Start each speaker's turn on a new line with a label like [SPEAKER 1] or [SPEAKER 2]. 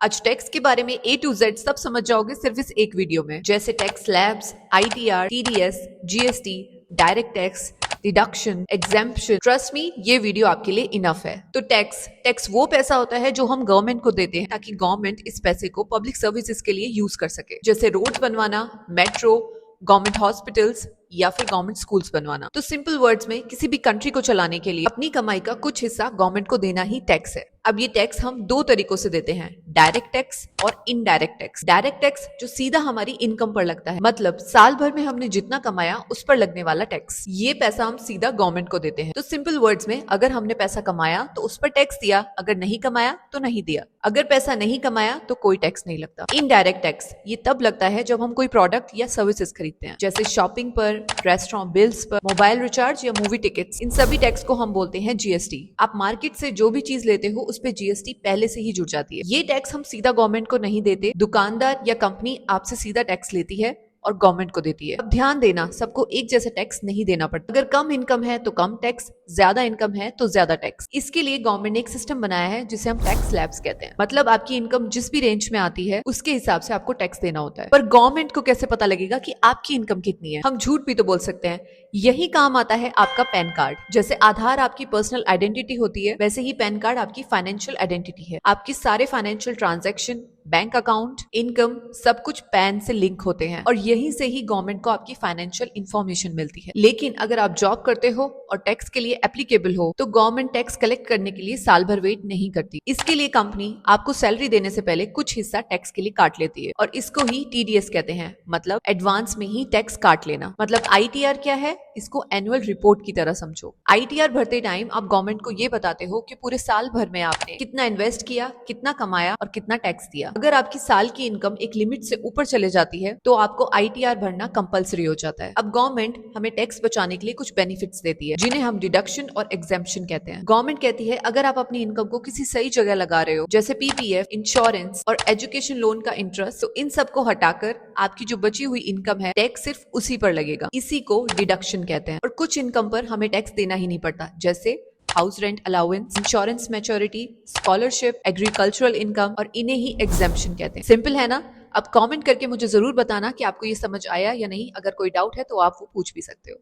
[SPEAKER 1] आज टैक्स के बारे में A to Z सब समझ जाओगे सिर्फ इस एक वीडियो में, जैसे tax slabs, ITR, TDS, GST, direct tax, deduction, exemption. Trust me, ये वीडियो आपके लिए इनफ है। तो टैक्स वो पैसा होता है जो हम गवर्नमेंट को देते हैं ताकि गवर्नमेंट इस पैसे को पब्लिक सर्विसेज के लिए यूज कर सके, जैसे रोड बनवाना, मेट्रो, गवर्नमेंट हॉस्पिटल्स या फिर गवर्नमेंट स्कूल्स बनवाना। तो सिंपल वर्ड्स में किसी भी कंट्री को चलाने के लिए अपनी कमाई का कुछ हिस्सा गवर्नमेंट को देना ही टैक्स है। अब ये टैक्स हम दो तरीकों से देते हैं, डायरेक्ट टैक्स और इनडायरेक्ट टैक्स। डायरेक्ट टैक्स जो सीधा हमारी इनकम पर लगता है, मतलब साल भर में हमने जितना कमाया उस पर लगने वाला टैक्स, ये पैसा हम सीधा गवर्नमेंट को देते हैं। तो सिंपल वर्ड्स में, अगर हमने पैसा कमाया तो उस पर टैक्स दिया, अगर नहीं कमाया तो नहीं दिया। अगर पैसा नहीं कमाया तो कोई टैक्स नहीं लगता। इनडायरेक्ट टैक्स ये तब लगता है जब हम कोई प्रोडक्ट या सर्विसेज खरीदते हैं, जैसे शॉपिंग पर, रेस्टोरेंट बिल्स पर, मोबाइल रिचार्ज या मूवी टिकट्स। इन सभी टैक्स को हम बोलते हैं GST। आप मार्केट से जो भी चीज लेते हो उस पे GST पहले से ही जुड़ जाती है। ये टैक्स हम सीधा गवर्नमेंट को नहीं देते, दुकानदार या कंपनी आपसे सीधा टैक्स लेती है और गवर्नमेंट को देती है। अब ध्यान देना, सबको एक जैसा टैक्स नहीं देना पड़ता। अगर कम इनकम है तो कम टैक्स, ज्यादा इनकम है तो ज्यादा टैक्स। इसके लिए गवर्नमेंट ने एक सिस्टम बनाया है जिसे हम टैक्स स्लैब्स कहते हैं। मतलब आपकी इनकम जिस भी रेंज में आती है उसके हिसाब से आपको टैक्स देना होता है। पर गवर्नमेंट को कैसे पता लगेगा कि आपकी इनकम कितनी है? हम झूठ भी तो बोल सकते हैं। यही काम आता है आपका पैन कार्ड। जैसे आधार आपकी पर्सनल आइडेंटिटी होती है, वैसे ही पैन कार्ड आपकी फाइनेंशियल आइडेंटिटी है। आपकी सारे financial transaction, bank account, income, सब कुछ पैन से लिंक होते हैं और यहीं से ही गवर्नमेंट को आपकी फाइनेंशियल इंफॉर्मेशन मिलती है। लेकिन अगर आप जॉब करते हो और टैक्स के लिए एप्लीकेबल हो तो गवर्नमेंट टैक्स कलेक्ट करने के लिए साल भर वेट नहीं करती। इसके लिए कंपनी आपको सैलरी देने से पहले कुछ हिस्सा टैक्स के लिए काट लेती है और इसको ही TDS कहते हैं, मतलब एडवांस में ही टैक्स काट लेना। मतलब ITR क्या है? इसको एनुअल रिपोर्ट की तरह समझो। ITR भरते टाइम आप गवर्नमेंट को ये बताते हो कि पूरे साल भर में आपने कितना इन्वेस्ट किया, कितना कमाया और कितना टैक्स दिया। अगर आपकी साल की इनकम एक लिमिट से ऊपर चले जाती है तो आपको ITR भरना कंपलसरी हो जाता है। अब गवर्नमेंट हमें टैक्स बचाने के लिए कुछ बेनिफिट्स देती है जिन्हें हम डिडक्शन और एग्जेम्पशन कहते हैं। गवर्नमेंट कहती है अगर आप अपनी इनकम को किसी सही जगह लगा रहे हो, जैसे PPF, इंश्योरेंस और एजुकेशन लोन का इंटरेस्ट, तो इन सब को हटाकर आपकी जो बची हुई इनकम है टैक्स सिर्फ उसी पर लगेगा। इसी को डिडक्शन कहते हैं। और कुछ इनकम पर हमें टैक्स देना ही नहीं पड़ता, जैसे house rent allowance, insurance maturity, scholarship, agricultural income, और इन्हें ही एग्जेम्पशन कहते हैं। सिंपल है ना? अब कमेंट करके मुझे जरूर बताना कि आपको ये समझ आया या नहीं। अगर कोई डाउट है तो आप वो पूछ भी सकते हो।